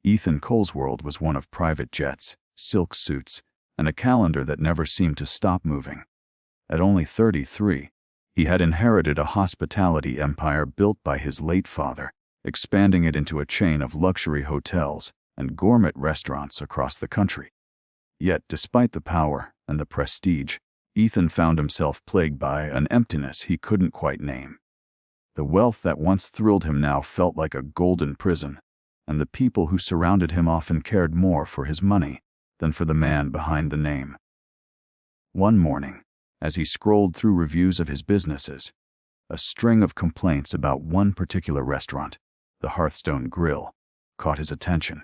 Ethan Cole's world was one of private jets, silk suits, and a calendar that never seemed to stop moving. At only 33, he had inherited a hospitality empire built by his late father, expanding it into a chain of luxury hotels and gourmet restaurants across the country. Yet, despite the power and the prestige, Ethan found himself plagued by an emptiness he couldn't quite name. The wealth that once thrilled him now felt like a golden prison, and the people who surrounded him often cared more for his money than for the man behind the name. One morning, as he scrolled through reviews of his businesses, a string of complaints about one particular restaurant, the Hearthstone Grill, caught his attention.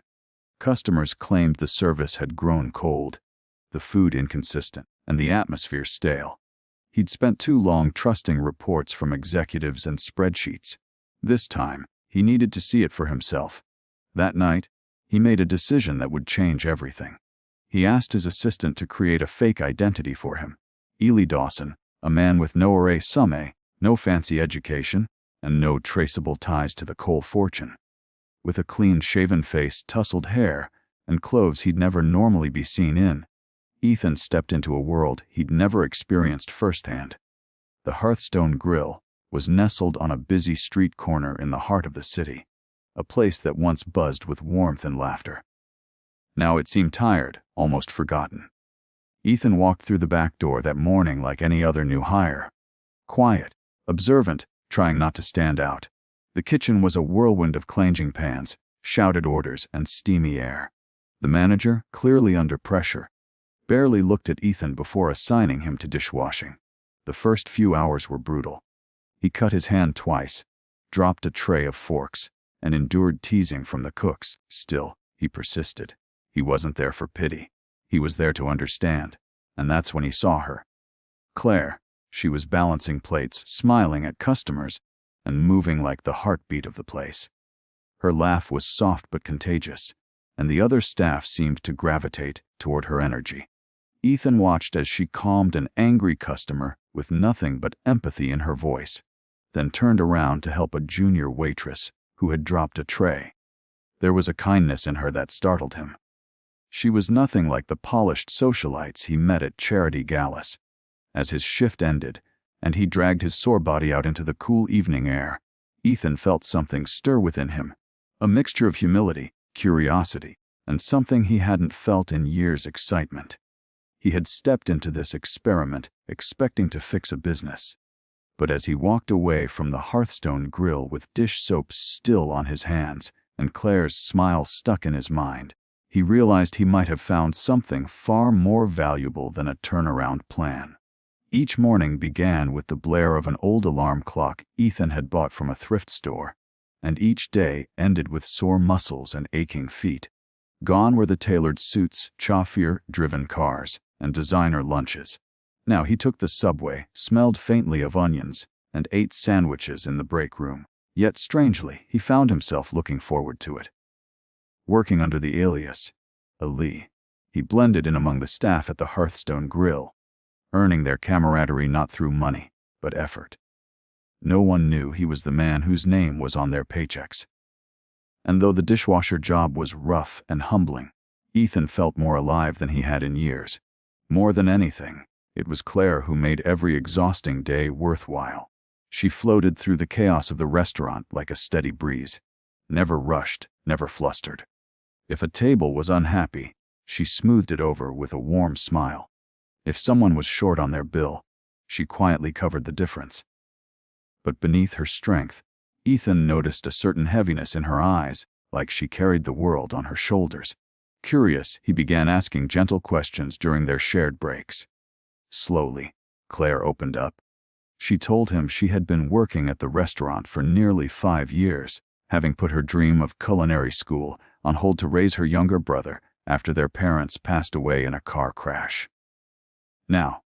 Customers claimed the service had grown cold, the food inconsistent, and the atmosphere stale. He'd spent too long trusting reports from executives and spreadsheets. This time, he needed to see it for himself. That night, he made a decision that would change everything. He asked his assistant to create a fake identity for him. Ely Dawson, a man with no array summe, no fancy education, and no traceable ties to the Cole fortune. With a clean-shaven face, tousled hair, and clothes he'd never normally be seen in, Ethan stepped into a world he'd never experienced firsthand. The Hearthstone Grill was nestled on a busy street corner in the heart of the city, a place that once buzzed with warmth and laughter. Now it seemed tired, almost forgotten. Ethan walked through the back door that morning like any other new hire. Quiet, observant, trying not to stand out. The kitchen was a whirlwind of clanging pans, shouted orders, and steamy air. The manager, clearly under pressure, barely looked at Ethan before assigning him to dishwashing. The first few hours were brutal. He cut his hand twice, dropped a tray of forks, and endured teasing from the cooks. Still, he persisted. He wasn't there for pity. He was there to understand, and that's when he saw her. Claire. She was balancing plates, smiling at customers, and moving like the heartbeat of the place. Her laugh was soft but contagious, and the other staff seemed to gravitate toward her energy. Ethan watched as she calmed an angry customer with nothing but empathy in her voice, then turned around to help a junior waitress who had dropped a tray. There was a kindness in her that startled him. She was nothing like the polished socialites he met at charity galas. As his shift ended, and he dragged his sore body out into the cool evening air, Ethan felt something stir within him, a mixture of humility, curiosity, and something he hadn't felt in years: excitement. He had stepped into this experiment expecting to fix a business. But as he walked away from the Hearthstone Grill with dish soap still on his hands and Claire's smile stuck in his mind, he realized he might have found something far more valuable than a turnaround plan. Each morning began with the blare of an old alarm clock Ethan had bought from a thrift store, and each day ended with sore muscles and aching feet. Gone were the tailored suits, chauffeur-driven cars, and designer lunches. Now he took the subway, smelled faintly of onions, and ate sandwiches in the break room. Yet strangely, he found himself looking forward to it. Working under the alias Ali, he blended in among the staff at the Hearthstone Grill, earning their camaraderie not through money, but effort. No one knew he was the man whose name was on their paychecks. And though the dishwasher job was rough and humbling, Ethan felt more alive than he had in years. More than anything, it was Claire who made every exhausting day worthwhile. She floated through the chaos of the restaurant like a steady breeze, never rushed, never flustered. If a table was unhappy, she smoothed it over with a warm smile. If someone was short on their bill, she quietly covered the difference. But beneath her strength, Ethan noticed a certain heaviness in her eyes, like she carried the world on her shoulders. Curious, he began asking gentle questions during their shared breaks. Slowly, Claire opened up. She told him she had been working at the restaurant for nearly 5 years, having put her dream of culinary school on hold to raise her younger brother after their parents passed away in a car crash. Now,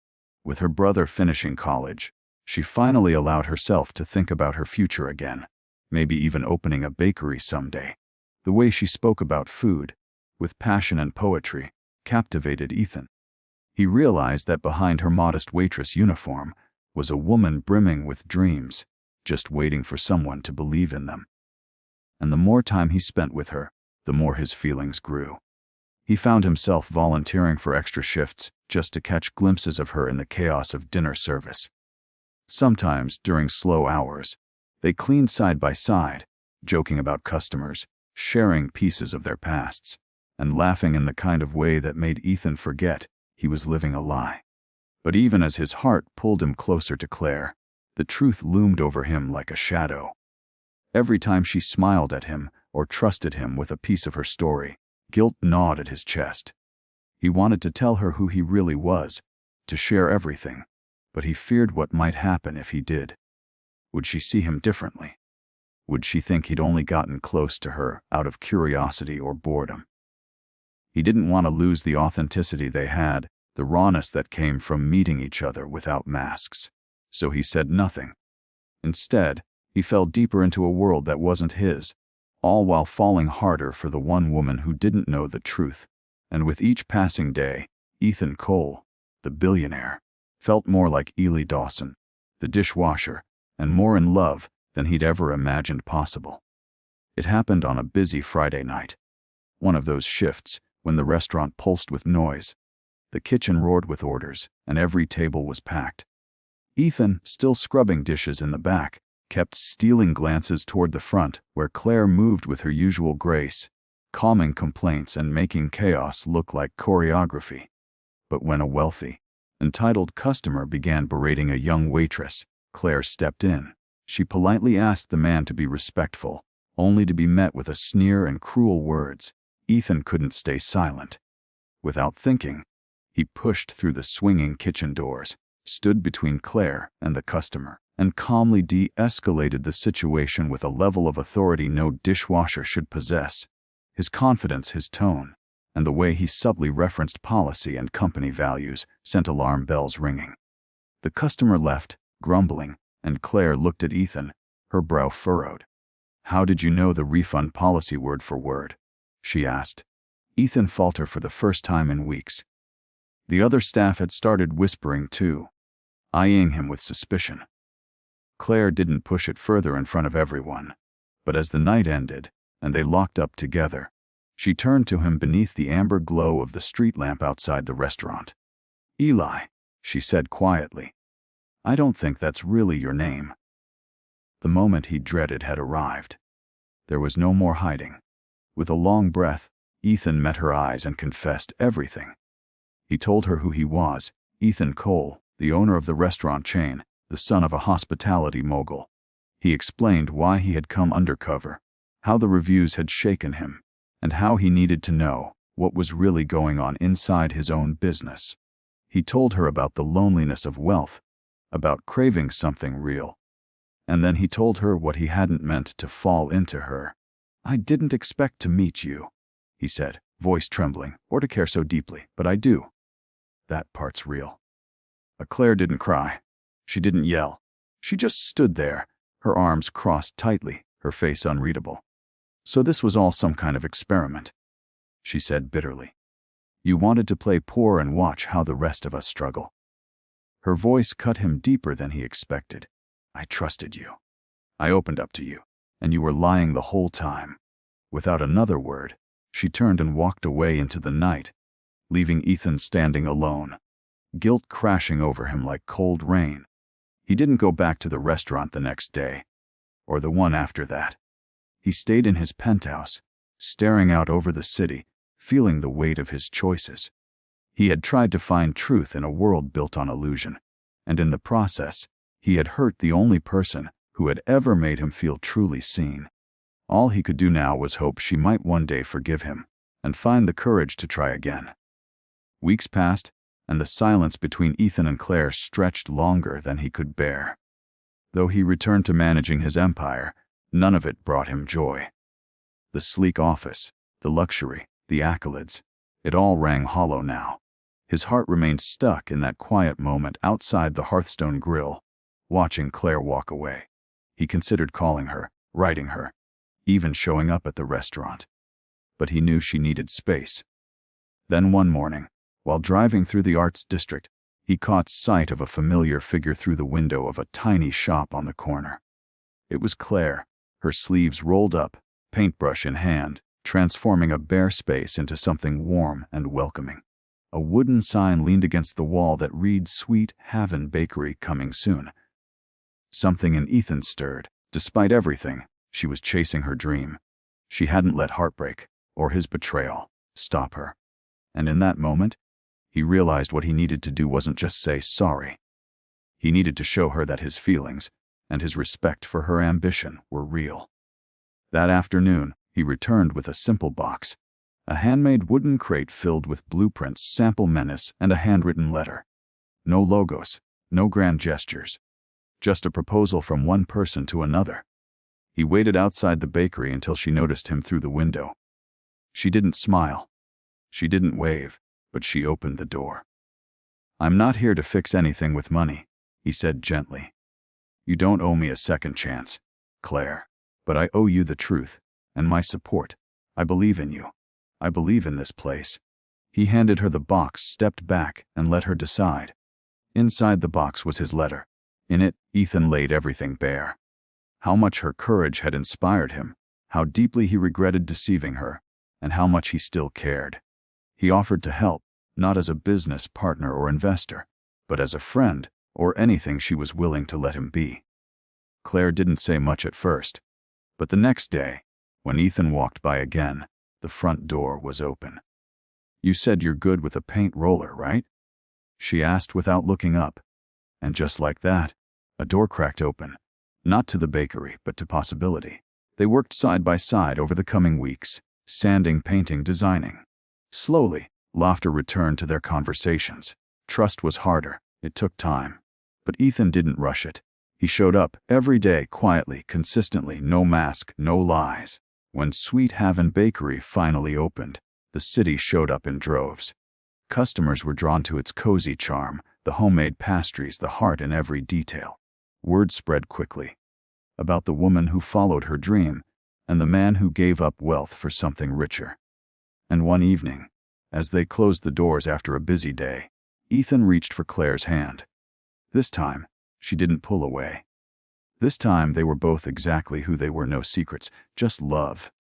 with her brother finishing college, she finally allowed herself to think about her future again, maybe even opening a bakery someday. The way she spoke about food, with passion and poetry, captivated Ethan. He realized that behind her modest waitress uniform was a woman brimming with dreams, just waiting for someone to believe in them. And the more time he spent with her, the more his feelings grew. He found himself volunteering for extra shifts just to catch glimpses of her in the chaos of dinner service. Sometimes, during slow hours, they cleaned side by side, joking about customers, sharing pieces of their pasts, and laughing in the kind of way that made Ethan forget he was living a lie. But even as his heart pulled him closer to Claire, the truth loomed over him like a shadow. Every time she smiled at him or trusted him with a piece of her story, guilt gnawed at his chest. He wanted to tell her who he really was, to share everything, but he feared what might happen if he did. Would she see him differently? Would she think he'd only gotten close to her out of curiosity or boredom? He didn't want to lose the authenticity they had, the rawness that came from meeting each other without masks. So he said nothing. Instead, he fell deeper into a world that wasn't his, all while falling harder for the one woman who didn't know the truth. And with each passing day, Ethan Cole, the billionaire, felt more like Ely Dawson, the dishwasher, and more in love than he'd ever imagined possible. It happened on a busy Friday night. One of those shifts when the restaurant pulsed with noise. The kitchen roared with orders, and every table was packed. Ethan, still scrubbing dishes in the back, kept stealing glances toward the front, where Claire moved with her usual grace, calming complaints and making chaos look like choreography. But when a wealthy, entitled customer began berating a young waitress, Claire stepped in. She politely asked the man to be respectful, only to be met with a sneer and cruel words. Ethan couldn't stay silent. Without thinking, he pushed through the swinging kitchen doors, stood between Claire and the customer, and calmly de-escalated the situation with a level of authority no dishwasher should possess. His confidence, his tone, and the way he subtly referenced policy and company values sent alarm bells ringing. The customer left, grumbling, and Claire looked at Ethan, her brow furrowed. "How did you know the refund policy word for word?" she asked. Ethan faltered for the first time in weeks. The other staff had started whispering too, eyeing him with suspicion. Claire didn't push it further in front of everyone, but as the night ended and they locked up together, she turned to him beneath the amber glow of the street lamp outside the restaurant. "Eli," she said quietly, "I don't think that's really your name." The moment he dreaded had arrived. There was no more hiding. With a long breath, Ethan met her eyes and confessed everything. He told her who he was, Ethan Cole, the owner of the restaurant chain, the son of a hospitality mogul. He explained why he had come undercover, how the reviews had shaken him, and how he needed to know what was really going on inside his own business. He told her about the loneliness of wealth, about craving something real. And then he told her what he hadn't meant to fall into her. "I didn't expect to meet you," he said, voice trembling, "or to care so deeply, but I do. That part's real." Claire didn't cry. She didn't yell. She just stood there, her arms crossed tightly, her face unreadable. "So this was all some kind of experiment," she said bitterly. "You wanted to play poor and watch how the rest of us struggle." Her voice cut him deeper than he expected. "I trusted you. I opened up to you, and you were lying the whole time." Without another word, she turned and walked away into the night, leaving Ethan standing alone, guilt crashing over him like cold rain. He didn't go back to the restaurant the next day, or the one after that. He stayed in his penthouse, staring out over the city, feeling the weight of his choices. He had tried to find truth in a world built on illusion, and in the process, he had hurt the only person who had ever made him feel truly seen. All he could do now was hope she might one day forgive him and find the courage to try again. Weeks passed, and the silence between Ethan and Claire stretched longer than he could bear. Though he returned to managing his empire, none of it brought him joy. The sleek office, the luxury, the accolades, it all rang hollow now. His heart remained stuck in that quiet moment outside the Hearthstone grill, watching Claire walk away. He considered calling her, writing her, even showing up at the restaurant. But he knew she needed space. Then one morning, while driving through the arts district, he caught sight of a familiar figure through the window of a tiny shop on the corner. It was Claire, her sleeves rolled up, paintbrush in hand, transforming a bare space into something warm and welcoming. A wooden sign leaned against the wall that read Sweet Haven Bakery coming soon. Something in Ethan stirred. Despite everything, she was chasing her dream. She hadn't let heartbreak, or his betrayal, stop her. And in that moment, he realized what he needed to do wasn't just say sorry. He needed to show her that his feelings and his respect for her ambition were real. That afternoon, he returned with a simple box, a handmade wooden crate filled with blueprints, sample menus, and a handwritten letter. No logos, no grand gestures, just a proposal from one person to another. He waited outside the bakery until she noticed him through the window. She didn't smile. She didn't wave, but she opened the door. "I'm not here to fix anything with money," he said gently. "You don't owe me a second chance, Claire, but I owe you the truth and my support. I believe in you. I believe in this place." He handed her the box, stepped back, and let her decide. Inside the box was his letter. In it, Ethan laid everything bare. How much her courage had inspired him, how deeply he regretted deceiving her, and how much he still cared. He offered to help, not as a business partner or investor, but as a friend, or anything she was willing to let him be. Claire didn't say much at first, but the next day, when Ethan walked by again, the front door was open. "You said you're good with a paint roller, right?" she asked without looking up. And just like that, a door cracked open, not to the bakery, but to possibility. They worked side by side over the coming weeks, sanding, painting, designing. Slowly, laughter returned to their conversations. Trust was harder. It took time. But Ethan didn't rush it. He showed up every day, quietly, consistently, no mask, no lies. When Sweet Haven Bakery finally opened, the city showed up in droves. Customers were drawn to its cozy charm, the homemade pastries, the heart in every detail. Word spread quickly about the woman who followed her dream and the man who gave up wealth for something richer. And one evening, as they closed the doors after a busy day, Ethan reached for Claire's hand. This time, she didn't pull away. This time they were both exactly who they were, no secrets, just love,